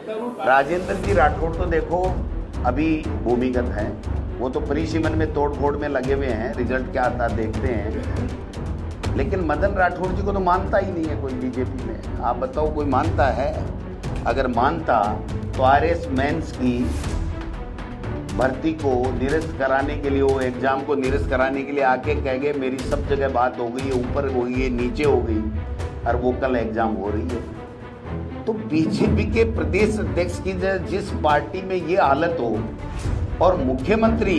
राजेंद्र जी राठौड़ तो देखो अभी भूमिगत हैं, वो तो परिसीमन में तोड़ फोड़ में लगे हुए हैं, रिजल्ट क्या आता देखते हैं। लेकिन मदन राठौड़ जी को तो मानता ही नहीं है कोई बीजेपी में। आप बताओ कोई मानता है? अगर मानता तो आरएस मेंस की भर्ती को निरस्त कराने के लिए, वो एग्जाम को निरस्त कराने के लिए आके कह गए मेरी सब जगह बात हो गई है, ऊपर हो गई है, नीचे हो गई, और वो कल एग्जाम हो रही है। तो बीजेपी के प्रदेश अध्यक्ष की जिस पार्टी में ये हालत हो, और मुख्यमंत्री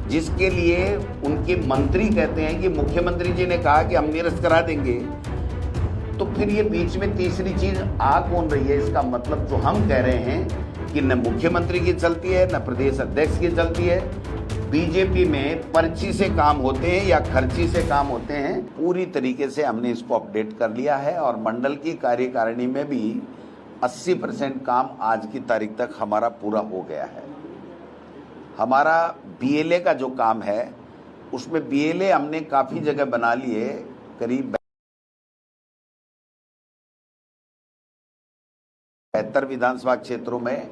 जिसके लिए उनके मंत्री कहते हैं कि मुख्यमंत्री जी ने कहा कि हम निरस्त करा देंगे, तो फिर ये बीच में तीसरी चीज आ कौन रही है? इसका मतलब जो हम कह रहे हैं कि न मुख्यमंत्री की चलती है न प्रदेश अध्यक्ष की चलती है। बीजेपी में पर्ची से काम होते हैं या खर्ची से काम होते हैं। पूरी तरीके से हमने इसको अपडेट कर लिया है और मंडल की कार्यकारिणी में भी 80% काम आज की तारीख तक हमारा पूरा हो गया है। हमारा बीएलए का जो काम है उसमें बीएलए हमने काफी जगह बना लिए, करीब 72 विधानसभा क्षेत्रों में।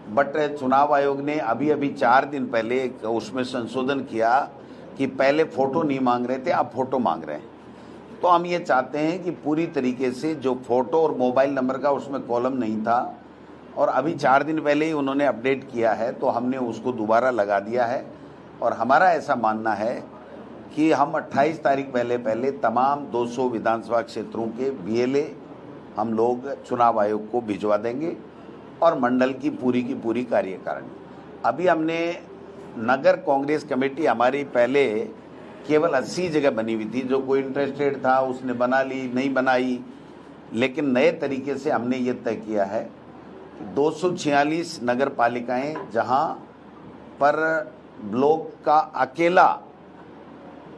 बट चुनाव आयोग ने अभी 4 दिन पहले उसमें संशोधन किया कि पहले फोटो नहीं मांग रहे थे, अब फोटो मांग रहे हैं। तो हम ये चाहते हैं कि पूरी तरीके से जो फोटो और मोबाइल नंबर का उसमें कॉलम नहीं था, और अभी 4 दिन पहले ही उन्होंने अपडेट किया है, तो हमने उसको दोबारा लगा दिया है। और हमारा ऐसा मानना है कि हम 28 तारीख पहले तमाम 200 विधानसभा क्षेत्रों के बीएलए हम लोग चुनाव आयोग को भिजवा देंगे, और मंडल की पूरी कार्यकारिणी। अभी हमने नगर कांग्रेस कमेटी हमारी पहले केवल 80 जगह बनी हुई थी, जो कोई इंटरेस्टेड था उसने बना ली, नहीं बनाई। लेकिन नए तरीके से हमने ये तय किया है कि 246 नगर पालिकाएं जहां पर ब्लॉक का अकेला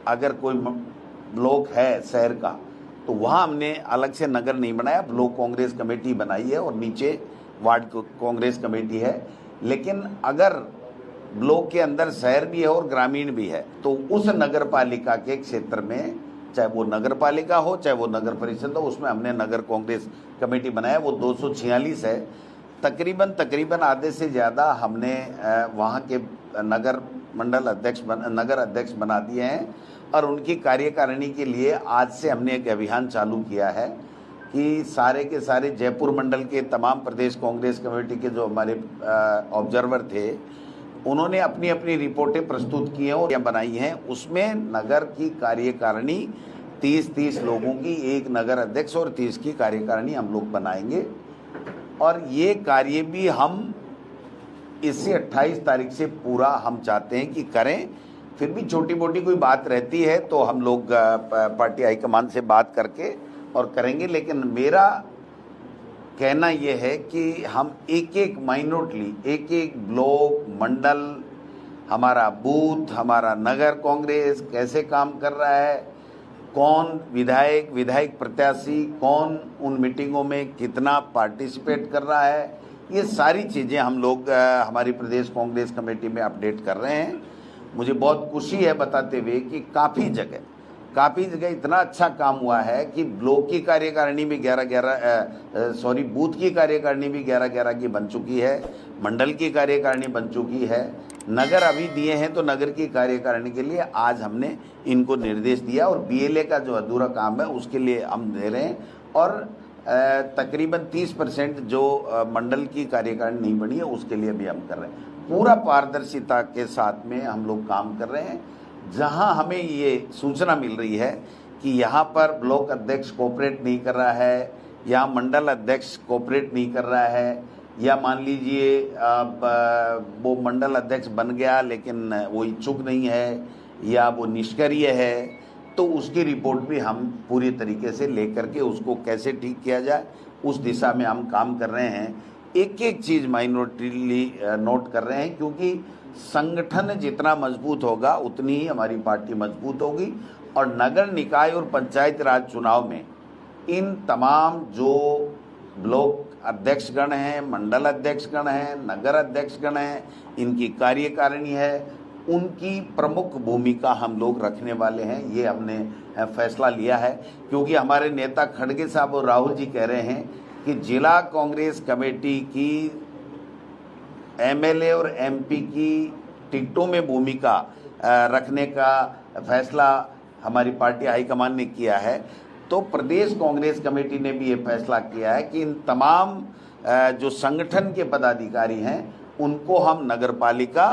अगर कोई ब्लॉक है शहर का, तो वहां हमने अलग से नगर नहीं बनाया, ब्लॉक कांग्रेस कमेटी बनाई है और नीचे वार्ड कांग्रेस कमेटी है। लेकिन अगर ब्लॉक के अंदर शहर भी है और ग्रामीण भी है, तो उस नगर पालिका के क्षेत्र में, चाहे वो नगर पालिका हो चाहे वो नगर परिषद हो, उसमें हमने नगर कांग्रेस कमेटी बनाया। वो 246 है। तकरीबन आधे से ज़्यादा हमने वहाँ के नगर मंडल अध्यक्ष नगर अध्यक्ष बना दिए हैं, और उनकी कार्यकारिणी के लिए आज से हमने एक अभियान चालू किया है कि सारे के सारे जयपुर मंडल के तमाम प्रदेश कांग्रेस कमेटी के जो हमारे ऑब्जर्वर थे, उन्होंने अपनी अपनी रिपोर्टें प्रस्तुत की हैं और बनाई हैं। उसमें नगर की कार्यकारिणी 30 लोगों की, एक नगर अध्यक्ष और 30 की कार्यकारिणी हम लोग बनाएंगे। और ये कार्य भी हम इसी 28 तारीख से पूरा हम चाहते हैं कि करें। फिर भी छोटी मोटी कोई बात रहती है तो हम लोग पार्टी हाईकमान से बात करके और करेंगे। लेकिन मेरा कहना यह है कि हम एक माइनॉरिटी, एक ब्लॉक, मंडल, हमारा बूथ, हमारा नगर कांग्रेस कैसे काम कर रहा है, कौन विधायक प्रत्याशी कौन उन मीटिंगों में कितना पार्टिसिपेट कर रहा है, ये सारी चीज़ें हम लोग हमारी प्रदेश कांग्रेस कमेटी में अपडेट कर रहे हैं। मुझे बहुत खुशी है बताते हुए कि काफ़ी जगह इतना अच्छा काम हुआ है कि ब्लॉक की कार्यकारिणी भी 11 बूथ की कार्यकारिणी भी 11 की बन चुकी है, मंडल की कार्यकारिणी बन चुकी है, नगर अभी दिए हैं तो नगर की कार्यकारिणी के लिए आज हमने इनको निर्देश दिया, और बीएलए का जो अधूरा काम है उसके लिए हम दे रहे हैं। और तकरीबन 30% जो मंडल की कार्यकारिणी नहीं बनी है उसके लिए भी हम कर रहे हैं। पूरा पारदर्शिता के साथ में हम लोग काम कर रहे हैं। जहां हमें ये सूचना मिल रही है कि यहाँ पर ब्लॉक अध्यक्ष कोऑपरेट नहीं कर रहा है, या मंडल अध्यक्ष कोऑपरेट नहीं कर रहा है, या मान लीजिए वो मंडल अध्यक्ष बन गया लेकिन वो इच्छुक नहीं है, या वो निष्क्रिय है, तो उसकी रिपोर्ट भी हम पूरी तरीके से लेकर के उसको कैसे ठीक किया जाए उस दिशा में हम काम कर रहे हैं। एक चीज़ माइनॉरिटीली नोट कर रहे हैं, क्योंकि संगठन जितना मजबूत होगा उतनी ही हमारी पार्टी मजबूत होगी। और नगर निकाय और पंचायत राज चुनाव में इन तमाम जो ब्लॉक अध्यक्षगण हैं, मंडल अध्यक्षगण हैं, नगर अध्यक्षगण हैं, इनकी कार्यकारिणी है, उनकी प्रमुख भूमिका हम लोग रखने वाले हैं। ये हमने फैसला लिया है, क्योंकि हमारे नेता खड़गे साहब और राहुल जी कह रहे हैं कि जिला कांग्रेस कमेटी की एमएलए और एमपी की टिकटों में भूमिका रखने का फैसला हमारी पार्टी हाईकमान ने किया है, तो प्रदेश कांग्रेस कमेटी ने भी ये फैसला किया है कि इन तमाम जो संगठन के पदाधिकारी हैं उनको हम नगरपालिका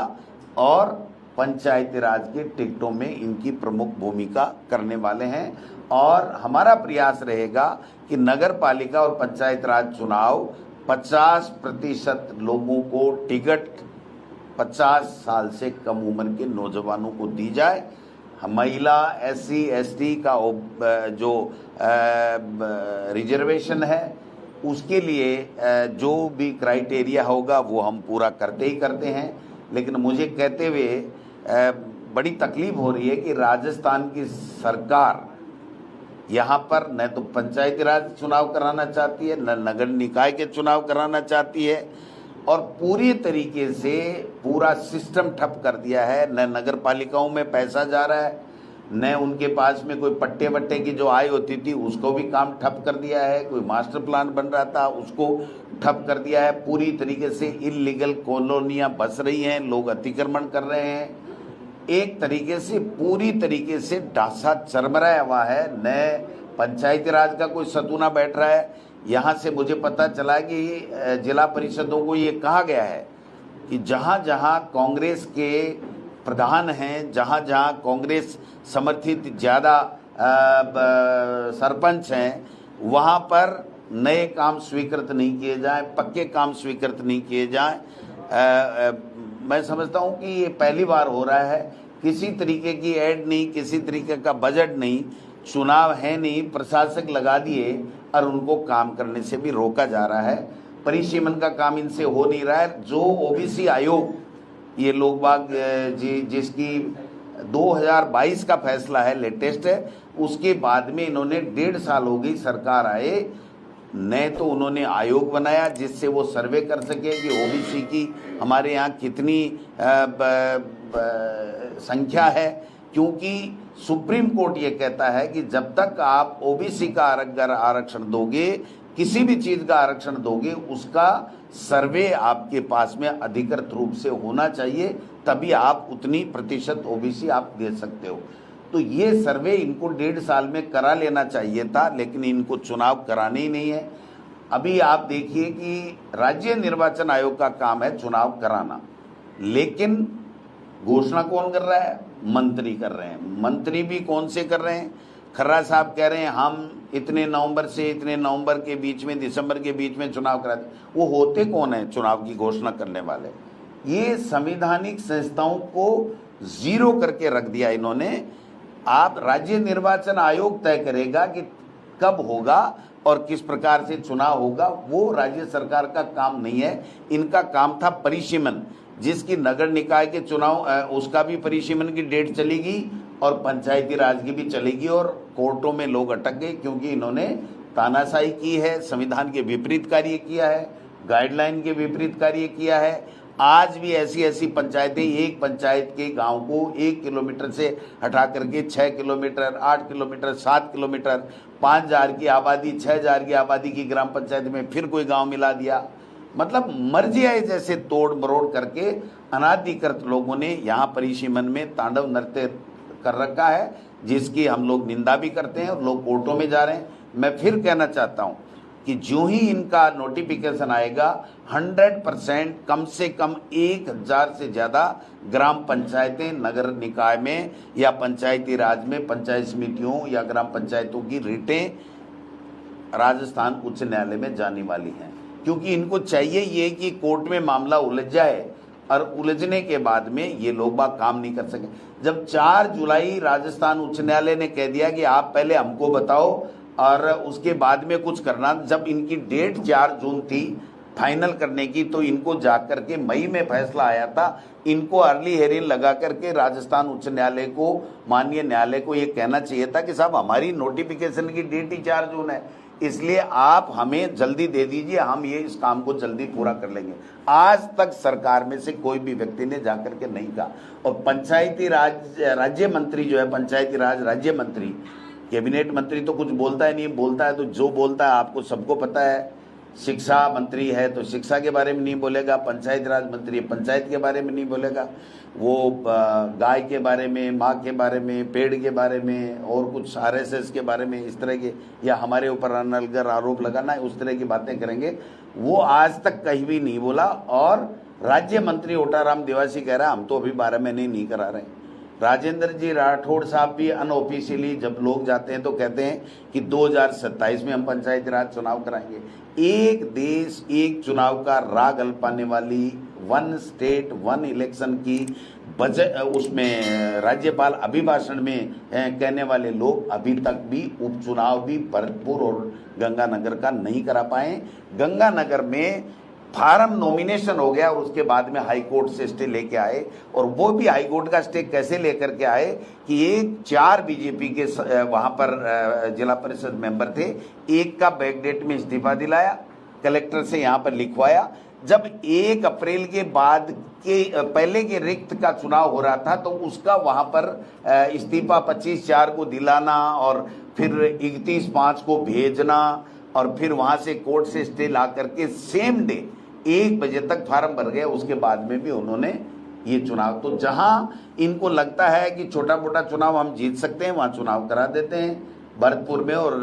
और पंचायती राज के टिकटों में इनकी प्रमुख भूमिका करने वाले हैं। और हमारा प्रयास रहेगा कि नगरपालिका और पंचायत राज चुनाव 50% लोगों को टिकट 50 साल से कम उम्र के नौजवानों को दी जाए। महिला, SC ST का जो रिजर्वेशन है उसके लिए जो भी क्राइटेरिया होगा वो हम पूरा करते ही करते हैं। लेकिन मुझे कहते हुए बड़ी तकलीफ हो रही है कि राजस्थान की सरकार यहाँ पर न तो पंचायती राज चुनाव कराना चाहती है, न नगर निकाय के चुनाव कराना चाहती है, और पूरी तरीके से पूरा सिस्टम ठप कर दिया है। न नगर पालिकाओं में पैसा जा रहा है, न उनके पास में कोई पट्टे वट्टे की जो आय होती थी उसको भी काम ठप कर दिया है। कोई मास्टर प्लान बन रहा था उसको ठप कर दिया है। पूरी तरीके से इलीगल कॉलोनियाँ बस रही हैं, लोग अतिक्रमण कर रहे हैं। एक तरीके से पूरी तरीके से डासा चरमराया हुआ है। न पंचायती राज का कोई सतूना बैठ रहा है। यहाँ से मुझे पता चला कि जिला परिषदों को ये कहा गया है कि जहाँ जहाँ कांग्रेस के प्रधान हैं, जहाँ जहाँ कांग्रेस समर्थित ज़्यादा सरपंच हैं, वहाँ पर नए काम स्वीकृत नहीं किए जाएं, पक्के काम स्वीकृत नहीं किए जाएं। मैं समझता हूँ कि ये पहली बार हो रहा है। किसी तरीके की ऐड नहीं, किसी तरीके का बजट नहीं, चुनाव है नहीं, प्रशासक लगा दिए और उनको काम करने से भी रोका जा रहा है। परिसीमन का काम इनसे हो नहीं रहा है। जो ओबीसी आयोग ये लोग बाग जिसकी 2022 का फैसला है, लेटेस्ट है, उसके बाद में इन्होंने 1.5 साल हो गई सरकार आए, न तो उन्होंने आयोग बनाया जिससे वो सर्वे कर सके कि ओबीसी की हमारे यहाँ कितनी संख्या है। क्योंकि सुप्रीम कोर्ट ये कहता है कि जब तक आप ओबीसी का आरक्षण दोगे, किसी भी चीज़ का आरक्षण दोगे, उसका सर्वे आपके पास में अधिकृत रूप से होना चाहिए, तभी आप उतनी प्रतिशत ओबीसी आप दे सकते हो। तो ये सर्वे इनको 1.5 साल में करा लेना चाहिए था, लेकिन इनको चुनाव कराने ही नहीं है। अभी आप देखिए कि राज्य निर्वाचन आयोग का काम है चुनाव कराना, लेकिन घोषणा कौन कर रहा है? मंत्री कर रहे हैं। मंत्री भी कौन से कर रहे हैं? खर्रा साहब कह रहे हैं हम इतने नवंबर से इतने नवंबर के बीच में, दिसंबर के बीच में चुनाव कराते। वो होते कौन है चुनाव की घोषणा करने वाले? ये संवैधानिक संस्थाओं को जीरो करके रख दिया इन्होंने। आप राज्य निर्वाचन आयोग तय करेगा कि कब होगा और किस प्रकार से चुनाव होगा, वो राज्य सरकार का काम नहीं है। इनका काम था परिसीमन, जिसकी नगर निकाय के चुनाव उसका भी परिसीमन की डेट चलेगी और पंचायती राज की भी चलेगी। और कोर्टों में लोग अटक गए क्योंकि इन्होंने तानाशाही की है, संविधान के विपरीत कार्य किया है, गाइडलाइन के विपरीत कार्य किया है। आज भी ऐसी ऐसी पंचायतें, एक पंचायत के गांव को 1 किलोमीटर से हटा करके 6 किलोमीटर, 8 किलोमीटर, 7 किलोमीटर, 5000 की आबादी, 6000 की आबादी की ग्राम पंचायत में फिर कोई गांव मिला दिया। मतलब मर्जी आए जैसे तोड़ मरोड़ करके अनाधिकृत लोगों ने यहाँ परिसीमन में तांडव नृत्य कर रखा है, जिसकी हम लोग निंदा भी करते हैं और लोग कोर्टों में जा रहे हैं। मैं फिर कहना चाहता हूँ कि जो ही इनका नोटिफिकेशन आएगा, 100% कम से कम 1000 से ज़्यादा ग्राम पंचायतें नगर निकाय में या पंचायती राज में, पंचायत समितियों या ग्राम पंचायतों की रिटें राजस्थान उच्च न्यायालय में जाने वाली हैं। क्योंकि इनको चाहिए ये कि कोर्ट में मामला उलझ जाए और उलझने के बाद में ये लोग बाग काम नहीं कर सके। जब 4 जुलाई राजस्थान उच्च न्यायालय ने कह दिया कि आप पहले हमको बताओ और उसके बाद में कुछ करना, जब इनकी डेट 4 जून थी फाइनल करने की, तो इनको जाकर के मई में फैसला आया था। इनको अर्ली हेयरिंग लगा करके राजस्थान उच्च न्यायालय को, माननीय न्यायालय को ये कहना चाहिए था कि साहब हमारी नोटिफिकेशन की डेट ही 4 जून है, इसलिए आप हमें जल्दी दे दीजिए, हम ये इस काम को जल्दी पूरा कर लेंगे। आज तक सरकार में से कोई भी व्यक्ति ने जाकर के नहीं कहा। और पंचायती राज राज्य मंत्री जो है, पंचायती राज राज्य मंत्री, कैबिनेट मंत्री तो कुछ बोलता है नहीं, बोलता है तो जो बोलता है आपको सबको पता है। शिक्षा मंत्री है तो शिक्षा के बारे में नहीं बोलेगा, पंचायत राज मंत्री है पंचायत के बारे में नहीं बोलेगा, वो गाय के बारे में, माँ के बारे में, पेड़ के बारे में और कुछ आरएसएस के बारे में इस तरह के, या हमारे ऊपर अनलगर आरोप लगाना है, उस तरह की बातें करेंगे। वो आज तक कहीं भी नहीं बोला। और राज्य मंत्री ओटाराम देवासी कह रहा है हम तो अभी 12 महीने नहीं करा रहे। राजेंद्र जी राठौड़ साहब भी अनऑफिशियली जब लोग जाते हैं तो कहते हैं कि 2027 में हम पंचायती राज चुनाव कराएंगे। एक देश एक चुनाव का राग अल्पाने वाली वन स्टेट वन इलेक्शन की बजट उसमें राज्यपाल अभिभाषण में कहने वाले लोग अभी तक भी उपचुनाव भी भरतपुर और गंगानगर का नहीं करा पाए। गंगानगर में फार्म नॉमिनेशन हो गया और उसके बाद में हाई कोर्ट से स्टे लेके आए, और वो भी हाई कोर्ट का स्टे कैसे लेकर के आए कि ये 4 बीजेपी के वहां पर जिला परिषद मेंबर थे, एक का बैकडेट में इस्तीफा दिलाया, कलेक्टर से यहाँ पर लिखवाया। जब 1 अप्रैल के बाद के पहले के रिक्त का चुनाव हो रहा था तो उसका वहां पर इस्तीफा 25/4 को दिलाना और फिर 31/5 को भेजना और फिर वहां से कोर्ट से स्टे ला करके सेम डे 1 बजे तक फार्म भर गया। उसके बाद में भी उन्होंने ये चुनाव, तो जहां इनको लगता है कि छोटा मोटा चुनाव हम जीत सकते हैं वहां चुनाव करा देते हैं। भरतपुर में और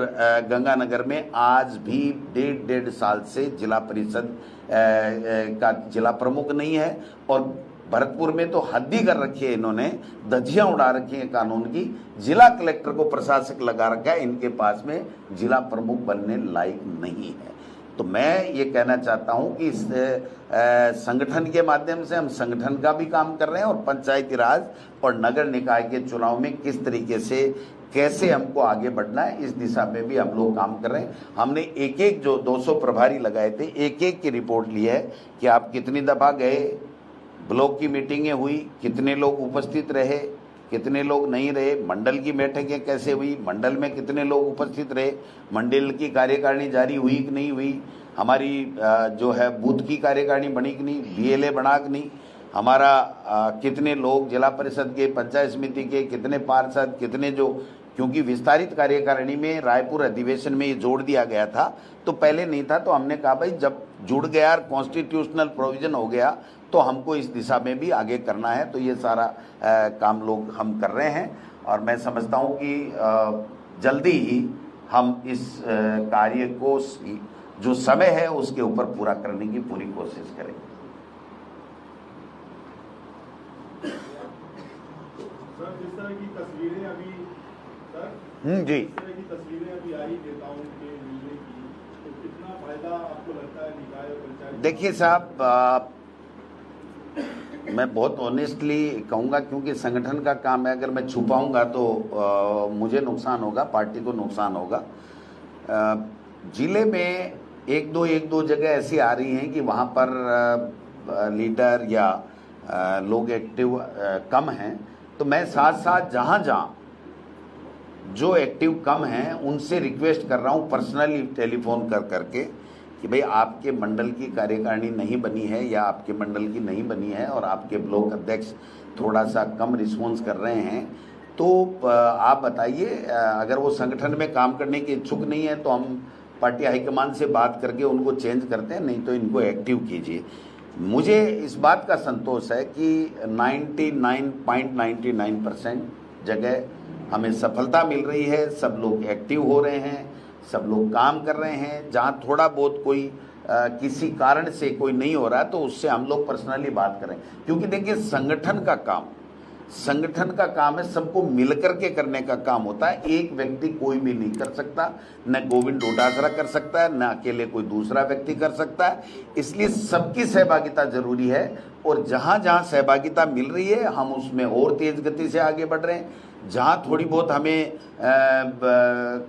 गंगानगर में आज भी 1.5 साल से जिला परिषद का जिला प्रमुख नहीं है, और भरतपुर में तो हद ही कर रखी है, इन्होंने धज्जियां उड़ा रखी है कानून की। जिला कलेक्टर को प्रशासक लगा रखा है, इनके पास में जिला प्रमुख बनने लायक नहीं है। तो मैं ये कहना चाहता हूं कि इस संगठन के माध्यम से हम संगठन का भी काम कर रहे हैं और पंचायती राज और नगर निकाय के चुनाव में किस तरीके से कैसे हमको आगे बढ़ना है इस दिशा में भी हम लोग काम कर रहे हैं। हमने एक जो 200 प्रभारी लगाए थे, एक की रिपोर्ट ली है कि आप कितनी दफा गए, ब्लॉक की मीटिंगें हुई, कितने लोग उपस्थित रहे, कितने लोग नहीं रहे, मंडल की बैठकें कैसे हुई, मंडल में कितने लोग उपस्थित रहे, मंडल की कार्यकारिणी जारी हुई कि नहीं हुई, हमारी जो है बूथ की कार्यकारिणी बनी कि नहीं, बीएलए बना कि नहीं, हमारा कितने लोग जिला परिषद के, पंचायत समिति के, कितने पार्षद, कितने जो, क्योंकि विस्तारित कार्यकारिणी में रायपुर अधिवेशन में ये जोड़ दिया गया था, तो पहले नहीं था। तो हमने कहा भाई जब जुड़ गया, कॉन्स्टिट्यूशनल प्रोविजन हो गया, तो हमको इस दिशा में भी आगे करना है। तो ये सारा काम लोग हम कर रहे हैं और मैं समझता हूँ कि जल्दी ही हम इस कार्य को जो समय है उसके ऊपर पूरा करने की पूरी कोशिश करेंगे। सर, जिस तरह की तस्वीरें अभी जी इस तरह की तस्वीरें अभी आई नेताओं के मिलने की, तो कितना फायदा आपको लगता है निकाय और पंचायत? देखिए साहब, मैं बहुत ऑनेस्टली कहूँगा, क्योंकि संगठन का काम है, अगर मैं छुपाऊंगा तो मुझे नुकसान होगा, पार्टी को नुकसान होगा। जिले में एक दो जगह ऐसी आ रही हैं कि वहाँ पर लीडर या लोग एक्टिव कम हैं, तो मैं साथ साथ जहाँ जो एक्टिव कम हैं उनसे रिक्वेस्ट कर रहा हूँ पर्सनली टेलीफोन करके कि भाई आपके मंडल की कार्यकारिणी नहीं बनी है या आपके मंडल की नहीं बनी है और आपके ब्लॉक अध्यक्ष थोड़ा सा कम रिस्पॉन्स कर रहे हैं, तो आप बताइए। अगर वो संगठन में काम करने के इच्छुक नहीं है तो हम पार्टी हाईकमान से बात करके उनको चेंज करते हैं, नहीं तो इनको एक्टिव कीजिए। मुझे इस बात का संतोष है कि 99.99% जगह हमें सफलता मिल रही है, सब लोग एक्टिव हो रहे हैं, सब लोग काम कर रहे हैं। जहाँ थोड़ा बहुत कोई किसी कारण से कोई नहीं हो रहा है तो उससे हम लोग पर्सनली बात करें, क्योंकि देखिए संगठन का काम है, सबको मिलकर के करने का काम होता है। एक व्यक्ति कोई भी नहीं कर सकता, न गोविंद डोटासरा कर सकता है, न अकेले कोई दूसरा व्यक्ति कर सकता है। इसलिए सबकी सहभागिता जरूरी है और जहाँ जहाँ सहभागिता मिल रही है हम उसमें और तेज गति से आगे बढ़ रहे हैं। जहाँ थोड़ी बहुत हमें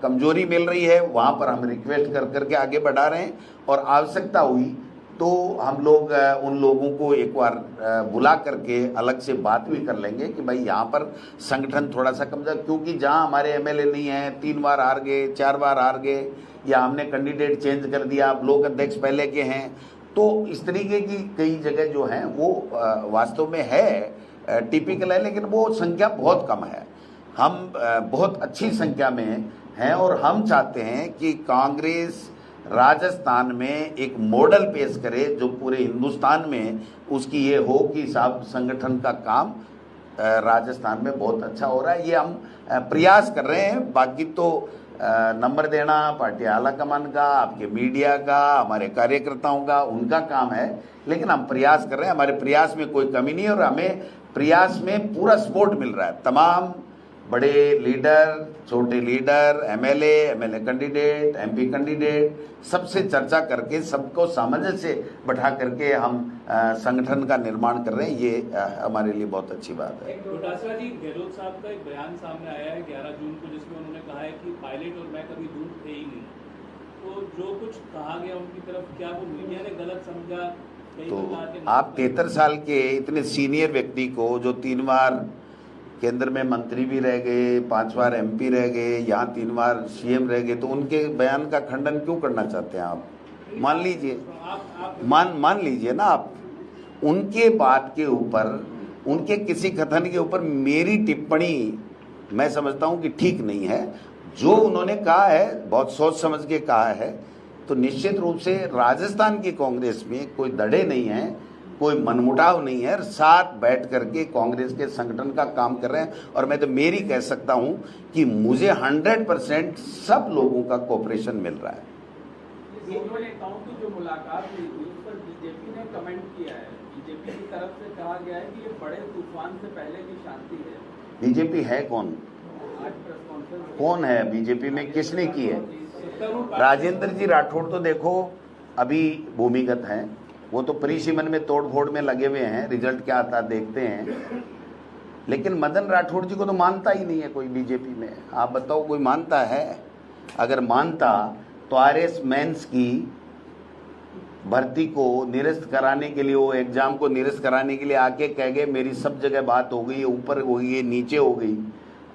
कमजोरी मिल रही है वहाँ पर हम रिक्वेस्ट करके आगे बढ़ा रहे हैं, और आवश्यकता हुई तो हम लोग उन लोगों को एक बार बुला करके अलग से बात भी कर लेंगे कि भाई यहाँ पर संगठन थोड़ा सा कमजोर, क्योंकि जहाँ हमारे एमएलए नहीं है, 3 बार हार गए, 4 बार हार गए, या हमने कैंडिडेट चेंज कर दिया, ब्लॉक अध्यक्ष पहले के हैं, तो इस तरीके की कई जगह जो हैं वो वास्तव में है टिपिकल है, लेकिन वो संख्या बहुत कम है। हम बहुत अच्छी संख्या में हैं और हम चाहते हैं कि कांग्रेस राजस्थान में एक मॉडल पेश करे जो पूरे हिंदुस्तान में उसकी ये हो कि साहब संगठन का काम राजस्थान में बहुत अच्छा हो रहा है। ये हम प्रयास कर रहे हैं। बाकी तो नंबर देना पार्टी आला कमान का, आपके मीडिया का, हमारे कार्यकर्ताओं का, उनका काम है, लेकिन हम प्रयास कर रहे हैं। हमारे प्रयास में कोई कमी नहीं है और हमें प्रयास में पूरा सपोर्ट मिल रहा है। तमाम बड़े लीडर, छोटे leader, MLA candidate, MP candidate, सबसे चर्चा करके सबको सामंजस्य से बैठा करके हम संगठन का निर्माण कर रहे हैं। ये हमारे लिए बहुत अच्छी बात है। डोटासरा जी, गहलोत साहब का एक बयान सामने आया है 11 जून को, जिसमें उन्होंने कहा है कि पायलट और मैं कभी दूर थे ही नहीं। तो जो कुछ कहा गया उनकी तरफ, क्या वो मीडिया ने गलत समझा? तो आप 73 साल के इतने सीनियर व्यक्ति को, जो 3 बार केंद्र में मंत्री भी रह गए, 5 बार एमपी रह गए, यहाँ 3 बार सीएम रह गए, तो उनके बयान का खंडन क्यों करना चाहते हैं आप? मान लीजिए, मान लीजिए ना आप, उनके बात के ऊपर, उनके किसी कथन के ऊपर मेरी टिप्पणी मैं समझता हूं कि ठीक नहीं है। जो उन्होंने कहा है बहुत सोच समझ के कहा है, तो निश्चित रूप से राजस्थान की कांग्रेस में कोई दड़े नहीं है, कोई मनमुटाव नहीं है, साथ बैठ करके कांग्रेस के संगठन का काम कर रहे हैं। और मैं तो मेरी कह सकता हूं कि मुझे 100% सब लोगों का कोऑपरेशन मिल रहा है। दोनों नेताओं की जो मुलाकात हुई थी उस पर बीजेपी ने कमेंट किया है। बीजेपी की तरफ से कहा गया है कि ये बड़े तूफान से पहले की शांति है। बीजेपी है कौन? आज प्रेस कॉन्फ्रेंस कौन है बीजेपी में? किसने की है? राजेंद्र जी राठौड़ तो देखो अभी भूमिगत हैं, वो तो परिसीमन में तोड़ फोड़ में लगे हुए हैं, रिजल्ट क्या आता देखते हैं। लेकिन मदन राठौड़ जी को तो मानता ही नहीं है कोई बीजेपी में। आप बताओ कोई मानता है? अगर मानता तो आरएस मेंस की भर्ती को निरस्त कराने के लिए, वो एग्जाम को निरस्त कराने के लिए आके कह गए मेरी सब जगह बात हो गई, ऊपर हो गई, नीचे हो गई,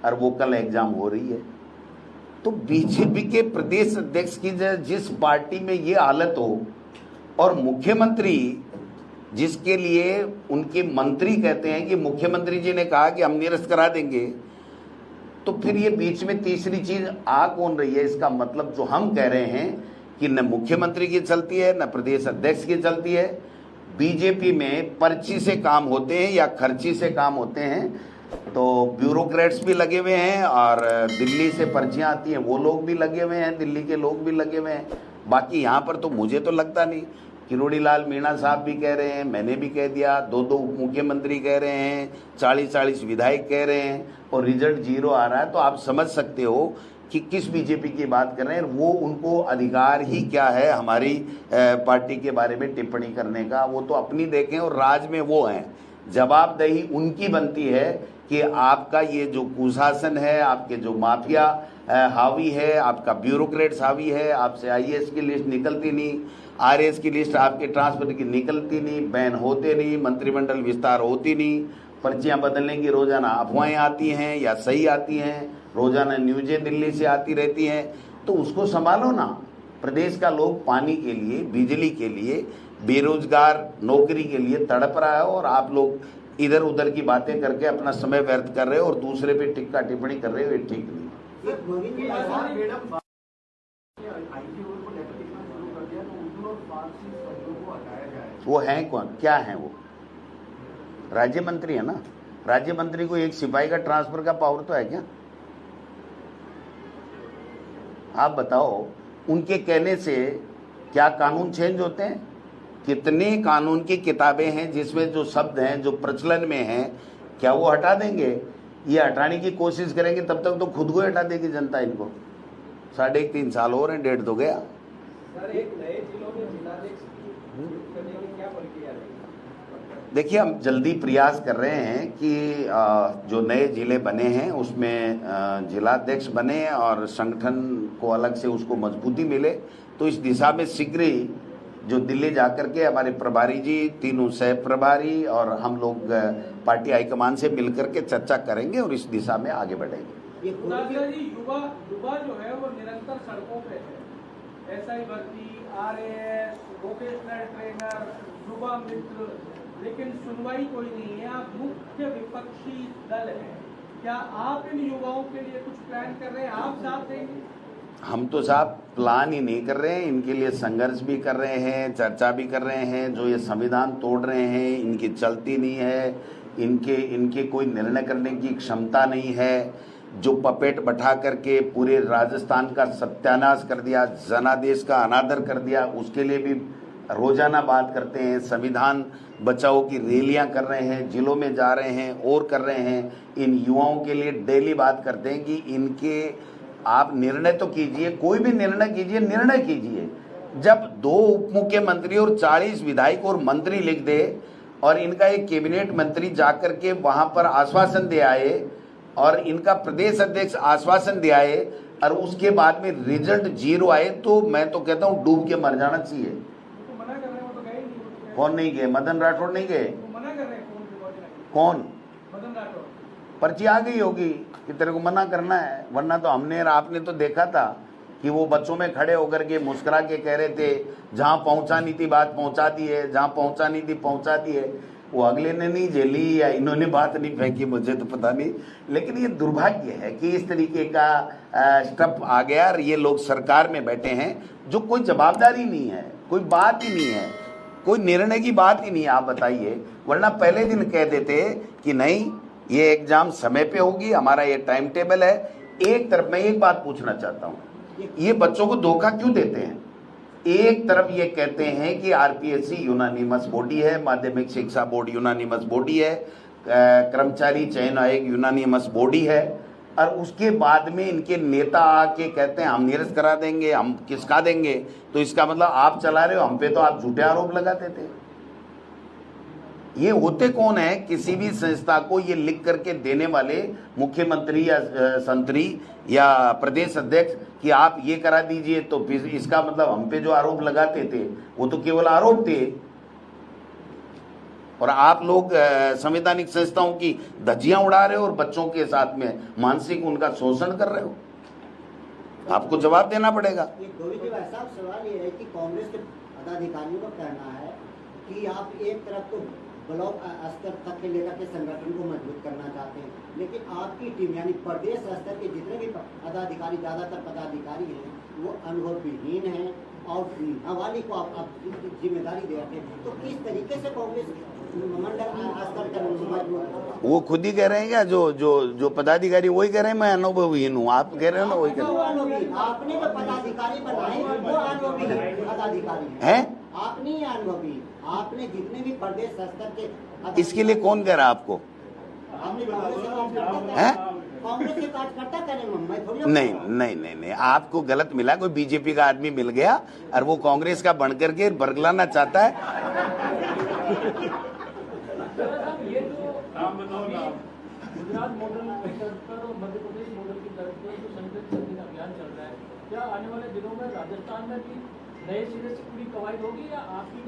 और वो कल एग्जाम हो रही है। तो बीजेपी के प्रदेश अध्यक्ष की जिस पार्टी में ये हालत हो, और मुख्यमंत्री जिसके लिए उनके मंत्री कहते हैं कि मुख्यमंत्री जी ने कहा कि हम निरस्त करा देंगे, तो फिर ये बीच में तीसरी चीज आ कौन रही है? इसका मतलब जो हम कह रहे हैं कि न मुख्यमंत्री की चलती है, न प्रदेश अध्यक्ष की चलती है। बीजेपी में पर्ची से काम होते हैं या खर्ची से काम होते हैं। तो ब्यूरोक्रेट्स भी लगे हुए हैं और दिल्ली से पर्चियां आती हैं वो लोग भी लगे हुए हैं, दिल्ली के लोग भी लगे हुए हैं। बाकी यहाँ पर तो मुझे तो लगता नहीं। किरोड़ी लाल मीणा साहब भी कह रहे हैं, मैंने भी कह दिया, 2 उप मुख्यमंत्री कह रहे हैं, 40 विधायक कह रहे हैं, और रिजल्ट 0 आ रहा है। तो आप समझ सकते हो कि किस बीजेपी की बात कर रहे हैं। वो उनको अधिकार ही क्या है हमारी पार्टी के बारे में टिप्पणी करने का? वो तो अपनी देखें, और राज में वो हैं, जवाबदेही उनकी बनती है कि आपका ये जो कुशासन है, आपके जो माफिया हावी है, आपका ब्यूरोक्रेट्स हावी है, आपसे आईएएस की लिस्ट निकलती नहीं, आरएएस की लिस्ट आपके ट्रांसफर की निकलती नहीं, बैन होते नहीं, मंत्रिमंडल विस्तार होती नहीं, पर्चियां बदलने की रोजाना अफवाहें आती हैं या सही आती हैं, रोजाना न्यूज़ें दिल्ली से आती रहती हैं। तो उसको संभालो ना। प्रदेश का लोग पानी के लिए, बिजली के लिए, बेरोजगार नौकरी के लिए तड़प रहा है, और आप लोग इधर उधर की बातें करके अपना समय व्यर्थ कर रहे हो और दूसरे पे टिक्का टिप्पणी कर रहे हो। ये ठीक नहीं। वो हैं कौन? क्या हैं वो? राज्य मंत्री है ना। राज्य मंत्री को एक सिपाही का ट्रांसफर का पावर तो है क्या? आप बताओ, उनके कहने से क्या कानून चेंज होते हैं? कितने कानून की किताबें हैं जिसमें जो शब्द हैं जो प्रचलन में हैं, क्या वो हटा देंगे? ये हटाने की कोशिश करेंगे तब तक तो खुद को हटा देगी जनता इनको। 3.5 साल हो रहे हैं, 1.5 तो गया। सर, एक नए जिलों में जिलाध्यक्ष की नियुक्ति करने की क्या प्रक्रिया रहेगी? देखिए, हम जल्दी प्रयास कर रहे हैं कि जो नए जिले बने हैं उसमें जिलाध्यक्ष बने और संगठन को अलग से उसको मजबूती मिले। तो इस दिशा में शीघ्र ही जो दिल्ली जाकर के हमारे प्रभारी जी, तीनों सह प्रभारी और हम लोग पार्टी हाईकमान से मिलकर के चर्चा करेंगे और इस दिशा में आगे बढ़ेंगे। युवा जो है वो निरंतर सड़कों पे है। एसआई भर्ती, आरएएस, वोकेशनल ट्रेनर, युवा मित्र, लेकिन सुनवाई कोई नहीं है। आप मुख्य विपक्षी दल है, क्या आप इन युवाओं के लिए कुछ प्लान कर रहे हैं? आप साथ देंगे? हम तो साहब प्लान ही नहीं कर रहे हैं, इनके लिए संघर्ष भी कर रहे हैं, चर्चा भी कर रहे हैं। जो ये संविधान तोड़ रहे हैं, इनकी चलती नहीं है, इनके कोई निर्णय करने की क्षमता नहीं है। जो पपेट बैठा करके पूरे राजस्थान का सत्यानाश कर दिया, जनादेश का अनादर कर दिया, उसके लिए भी रोजाना बात करते हैं। संविधान बचाओ की रैलियां कर रहे हैं, जिलों में जा रहे हैं और कर रहे हैं। इन युवाओं के लिए डेली बात करते हैं कि इनके आप निर्णय तो कीजिए, कोई भी निर्णय कीजिए, निर्णय कीजिए। जब 2 उप मुख्यमंत्री और 40 विधायक और मंत्री लिख दे और इनका एक कैबिनेट मंत्री जाकर के वहां पर आश्वासन दे आए और इनका प्रदेश अध्यक्ष आश्वासन दे आए और उसके बाद में रिजल्ट 0 आए, तो मैं तो कहता हूं डूब के मर जाना चाहिए। तो मना कर रहे हैं, वो तो गए ही नहीं। कौन नहीं गए? मदन राठौड़ नहीं गए? तो मना कर रहे हैं, कौन? मदन राठौड़। पर्ची आ गई होगी कि तेरे को मना करना है, वरना तो हमने और आपने तो देखा था कि वो बच्चों में खड़े होकर के मुस्कुरा के कह रहे थे जहां पहुंचानी थी बात पहुंचा दी है, जहां पहुंचानी थी पहुंचा दी है। वो अगले ने नहीं झेली या इन्होंने बात नहीं फेंकी, मुझे तो पता नहीं। लेकिन ये दुर्भाग्य है कि इस तरीके का स्टफ आ गया और ये लोग सरकार में बैठे हैं जो कोई जवाबदारी नहीं है, कोई बात ही नहीं है, कोई निर्णय की बात ही नहीं है। आप बताइए, वरना पहले दिन कह देते कि नहीं ये एग्जाम समय पे होगी, हमारा ये टाइम टेबल है। एक तरफ मैं एक बात पूछना चाहता हूँ, ये बच्चों को धोखा क्यों देते हैं? एक तरफ ये कहते हैं कि आरपीएससी यूनानिमस बॉडी है, माध्यमिक शिक्षा बोर्ड यूनानिमस बॉडी है, कर्मचारी चयन आयोग यूनानिमस बॉडी है, और उसके बाद में इनके नेता आके कहते हैं हम निरस्त करा देंगे, हम किसका देंगे। तो इसका मतलब आप चला रहे हो, हम पे तो आप झूठे आरोप लगाते थे। ये होते कौन है किसी भी संस्था को ये लिख करके देने वाले? मुख्यमंत्री या संतरी या प्रदेश अध्यक्ष कि आप ये करा दीजिए, तो फिर इसका मतलब हम पे जो आरोप लगाते थे वो तो केवल आरोप थे। और आप लोग संवैधानिक संस्थाओं की धज्जियां उड़ा रहे हो और बच्चों के साथ में मानसिक उनका शोषण कर रहे हो। आपको जवाब देना पड़ेगा। साहब सवाल ये है कि कांग्रेस के पदाधिकारियों का कहना है कि आप एक तरफ तो ब्लॉक स्तर तक के लेकर के संगठन को मजबूत करना चाहते हैं, लेकिन आपकी टीम यानी प्रदेश स्तर के जितने भी पदाधिकारी, ज्यादातर पदाधिकारी हैं वो अनुभवहीन हैं और हवाली को आप जिम्मेदारी दे रहे हैं। तो किस तरीके से कांग्रेस मंडल स्तर पर मजबूत? वो खुद ही कह रहे हैं क्या? जो पदाधिकारी वही कह रहे हैं मैं अनुभवहीन हूँ, आप कह रहे हो ना वही कह रहे हैं। आपने जो पदाधिकारी बनाए वो अनुभवी पदाधिकारी हैं? आपने ही अनुभवी, आपने जितने भी प्रदेश स्तर के इसके लिए कौन कह रहा है आपको? हैं? कांग्रेस के कार्यकर्ता करें, मैं थोड़ी। नहीं नहीं नहीं नहीं, आपको गलत मिला। कोई बीजेपी का आदमी मिल गया और वो कांग्रेस का बन करके बरगलाना चाहता है। ये जो गुजरात मॉडल की तर्ज पर और मध्य प्रदेश मॉडल की तर्ज पर जो संगठन संगठन अभियान चल रहा है, क्या आने वाले दिनों में राजस्थान में भी नए सिरे से पूरी कवायद होगी या आपकी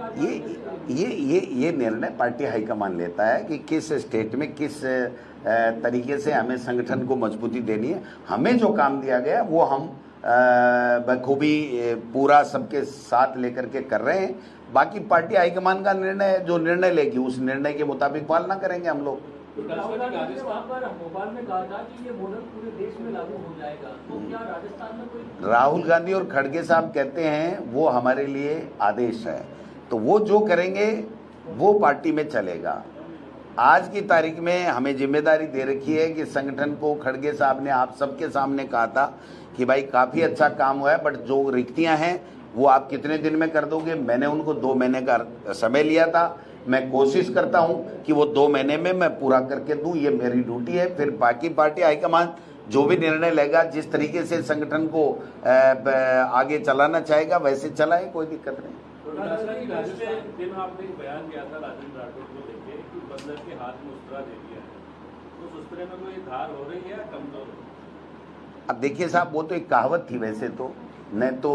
ये निर्णय पार्टी हाईकमान लेता है कि किस स्टेट में किस तरीके से हमें संगठन को मजबूती देनी है। हमें जो काम दिया गया वो हम बखूबी पूरा सबके साथ लेकर के कर रहे हैं। बाकी पार्टी हाईकमान का निर्णय जो निर्णय लेगी उस निर्णय के मुताबिक पालना करेंगे हम लोग। भोपाल में कहा था कि ये मॉडल पूरे देश में लागू हो जाएगा, तो क्या राजस्थान में कोई? राहुल गांधी और खड़गे साहब कहते हैं वो हमारे लिए आदेश है, तो वो जो करेंगे वो पार्टी में चलेगा। आज की तारीख में हमें जिम्मेदारी दे रखी है कि संगठन को, खड़गे साहब ने आप सबके सामने कहा था कि भाई काफ़ी अच्छा काम हुआ है, बट जो रिक्तियां हैं वो आप कितने दिन में कर दोगे? मैंने उनको 2 महीने का समय लिया था। मैं कोशिश करता हूं कि वो 2 महीने में मैं पूरा करके दूं, ये मेरी ड्यूटी है। फिर बाकी पार्टी हाईकमान जो भी निर्णय लेगा, जिस तरीके से संगठन को आगे चलाना चाहेगा वैसे चलाए, कोई दिक्कत नहीं। दिन आपने एक बयान दिया था राजेंद्र राठौड़ को लेके कि बंदर के हाथ में उस्तरा दे दिया है, तो उस तरह में कोई धार हो रही है या कमजोर हो? अब देखिए साहब, वो तो एक कहावत थी वैसे तो, न तो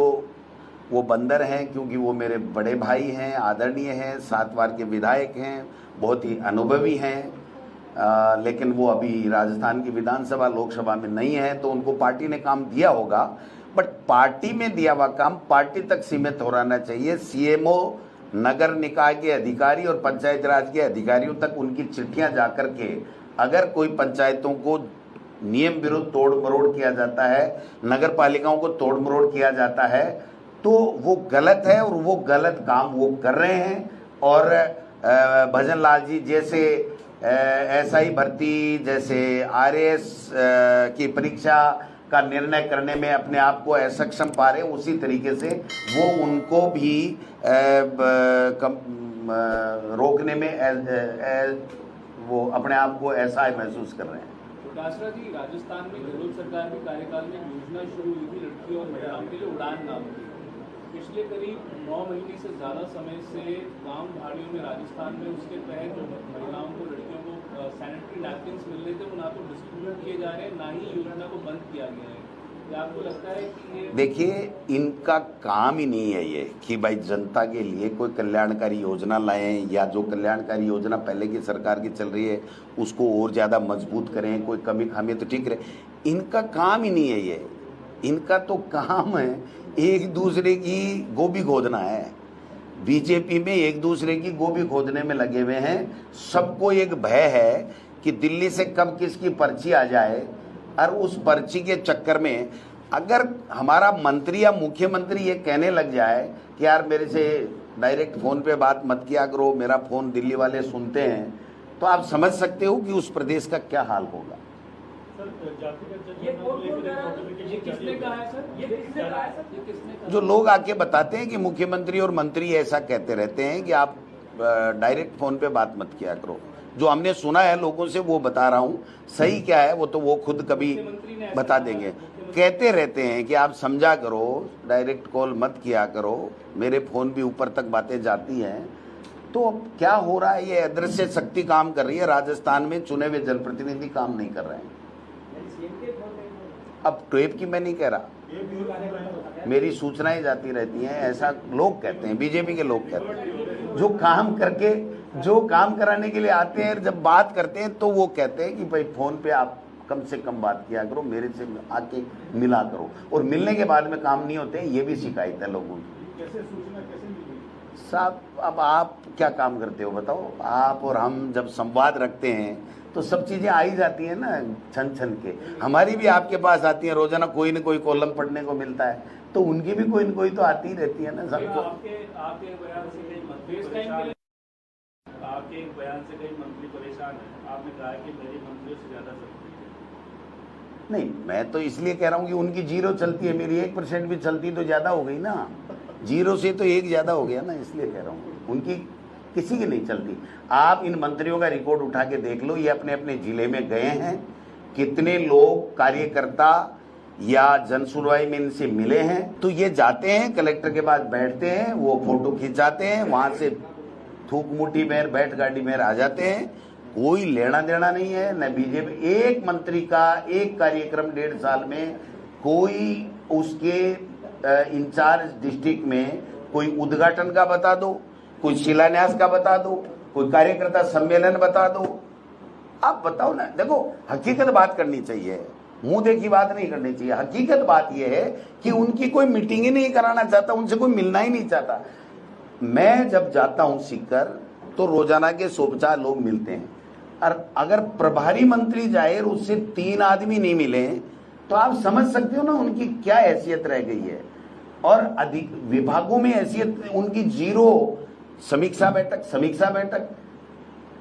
वो बंदर हैं क्योंकि वो मेरे बड़े भाई हैं, आदरणीय हैं, 7 बार के विधायक हैं, बहुत ही अनुभवी हैं, लेकिन वो अभी राजस्थान की विधानसभा लोकसभा में नहीं है, तो उनको पार्टी ने काम दिया होगा। बट पार्टी में दिया हुआ काम पार्टी तक सीमित हो रहना चाहिए। सीएमओ, नगर निकाय के अधिकारी और पंचायत राज के अधिकारियों तक उनकी चिट्ठियां जाकर के अगर कोई पंचायतों को नियम विरुद्ध तोड़ मरोड़ किया जाता है, नगर पालिकाओं को तोड़ मरोड़ किया जाता है, तो वो गलत है और वो गलत काम वो कर रहे हैं। और भजन लाल जी जैसे एसआई भर्ती, जैसे आरएएस की परीक्षा का निर्णय करने में अपने आप को असक्षम पा रहे, उसी तरीके से वो उनको भी रोकने में वो अपने आप को ऐसा महसूस कर रहे हैं। डासरा जी, राजस्थान में गहलोत सरकार के कार्यकाल में योजना शुरू हुई थी लड़कियों और महिलाओं के लिए उड़ान नाम की। पिछले करीब 9 महीने से ज़्यादा समय से गांव पहाड़ियों में राजस्थान में उसके तहत जो महिलाओं को, लड़कियों को सैनिटरी नैपकिन्स मिल रहे थे, वो ना तो डिस्ट्रीब्यूट किए जा रहे हैं, ना ही योजना को बंद किया गया है। क्या आपको लगता है कि ये, देखिए, इनका काम ही नहीं है ये कि भाई जनता के लिए कोई कल्याणकारी योजना लाएं, या जो कल्याणकारी योजना पहले की सरकार की चल रही है उसको और ज़्यादा मजबूत करें, कोई कमी खामी तो ठीक रहे। इनका काम ही नहीं है ये। इनका तो काम है एक दूसरे की गोभी खोदना है। बीजेपी में एक दूसरे की गोभी खोदने में लगे हुए हैं। सबको एक भय है कि दिल्ली से कब किसकी पर्ची आ जाए, और उस पर्ची के चक्कर में अगर हमारा मंत्री या मुख्यमंत्री ये कहने लग जाए कि यार मेरे से डायरेक्ट फ़ोन पे बात मत किया करो, मेरा फ़ोन दिल्ली वाले सुनते हैं, तो आप समझ सकते हो कि उस प्रदेश का क्या हाल होगा। ये किसने कहा है सर? ये किसने कहा है सर? ये किसने कहा? जो लोग आके बताते हैं कि मुख्यमंत्री और मंत्री ऐसा कहते रहते हैं कि आप डायरेक्ट फ़ोन पे बात मत किया करो। जो हमने सुना है लोगों से वो बता रहा हूँ, सही क्या है वो तो वो खुद कभी बता देंगे। कहते रहते हैं कि आप समझा करो, डायरेक्ट कॉल मत किया करो, मेरे फ़ोन भी ऊपर तक बातें जाती हैं। तो क्या हो रहा है, ये अदृश्य शक्ति काम कर रही है। राजस्थान में चुने हुए जनप्रतिनिधि काम नहीं कर रहे हैं। अब टेप की मैं नहीं कह रहा, मेरी सूचनाएं जाती रहती हैं, ऐसा लोग कहते हैं, बीजेपी के लोग कहते हैं। जो काम करके, जो काम कराने के लिए आते हैं, जब बात करते हैं तो वो कहते हैं कि भाई फ़ोन पे आप कम से कम बात किया करो, मेरे से आके मिला करो, और मिलने के बाद में काम नहीं होते, ये भी शिकायत है लोगों की। कैसे सूचना कैसे मिली? साहब, अब आप क्या काम करते हो बताओ? आप और हम जब संवाद रखते हैं तो सब चीज़ें आ ही जाती हैं ना, छन छन के। हमारी भी आपके पास आती हैं, रोजाना कोई न कोई कॉलम पढ़ने को मिलता है, तो उनकी भी कोई न कोई तो आती ही रहती है ना सबको। आपके बयान से कई मंत्री परेशान है। आपके एक बयान से कई मंत्री परेशान है। आपने कहा कि मेरी मंत्रियों से ज़्यादा सकती है। नहीं, मैं तो इसलिए कह रहा हूँ कि उनकी 0 चलती है, मेरी 1% भी चलती तो ज़्यादा हो गई ना। 0 से तो 1 ज़्यादा हो गया ना, इसलिए कह रहा हूँ। उनकी किसी की नहीं चलती। आप इन मंत्रियों का रिकॉर्ड उठा के देख लो, ये अपने अपने जिले में गए हैं, कितने लोग कार्यकर्ता या जन सुनवाई में इनसे मिले हैं। तो ये जाते हैं, कलेक्टर के पास बैठते हैं, वो फोटो खिंचाते हैं, वहाँ से थूक मुट्ठी में बैठ गाड़ी में आ जाते हैं। कोई लेना देना नहीं है न बीजेपी। एक मंत्री का एक कार्यक्रम 1.5 साल में, कोई उसके इंचार्ज डिस्ट्रिक्ट में कोई उद्घाटन का बता दो, कोई शिलान्यास का बता दो, कोई कार्यकर्ता सम्मेलन बता दो। आप बताओ ना। देखो, हकीकत बात करनी चाहिए, मुंह देखी बात नहीं करनी चाहिए। हकीकत बात यह है कि उनकी कोई मीटिंग ही नहीं कराना चाहता, उनसे कोई मिलना ही नहीं चाहता। मैं जब जाता हूं सीकर तो रोजाना के 150 लोग मिलते हैं, और अगर प्रभारी मंत्री जाए और उससे 3 आदमी नहीं मिले तो आप समझ सकते हो ना उनकी क्या हैसियत रह गई है। और अधिक विभागों में हैसियत उनकी 0। समीक्षा बैठक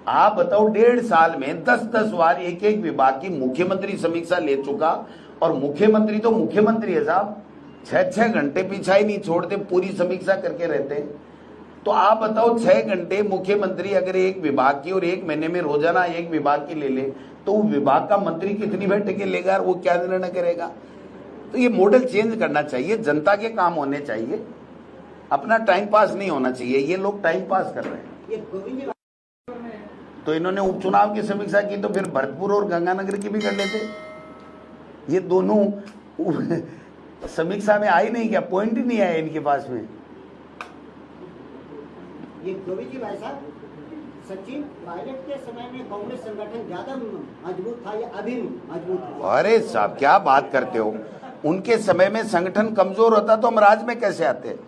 आप बताओ, 1.5 साल में 10-10 बार एक विभाग की मुख्यमंत्री समीक्षा ले चुका, और मुख्यमंत्री तो मुख्यमंत्री है साहब, 6-6 घंटे पीछा ही नहीं छोड़ते, पूरी समीक्षा करके रहते हैं। तो आप बताओ, 6 घंटे मुख्यमंत्री अगर एक विभाग की और 1 महीने में रोजाना एक विभाग की ले ले, तो विभाग का मंत्री कितनी बैठकें लेगा और वो क्या निर्णय करेगा? तो ये मॉडल चेंज करना चाहिए, जनता के काम होने चाहिए, अपना टाइम पास नहीं होना चाहिए। ये लोग टाइम पास कर रहे हैं। तो इन्होंने उपचुनाव की समीक्षा की तो फिर भरतपुर और गंगानगर की भी कर लेते। ये दोनों समीक्षा में आई नहीं, क्या पॉइंट ही नहीं आया इनके पास में। ये गोविंद जी भाई साहब, सचिन पायलट के समय में कांग्रेस संगठन ज्यादा मजबूत था या अभी मजबूत हुआ? अरे साहब, क्या बात करते हो? उनके समय में संगठन कमजोर होता तो हम राज में कैसे आते?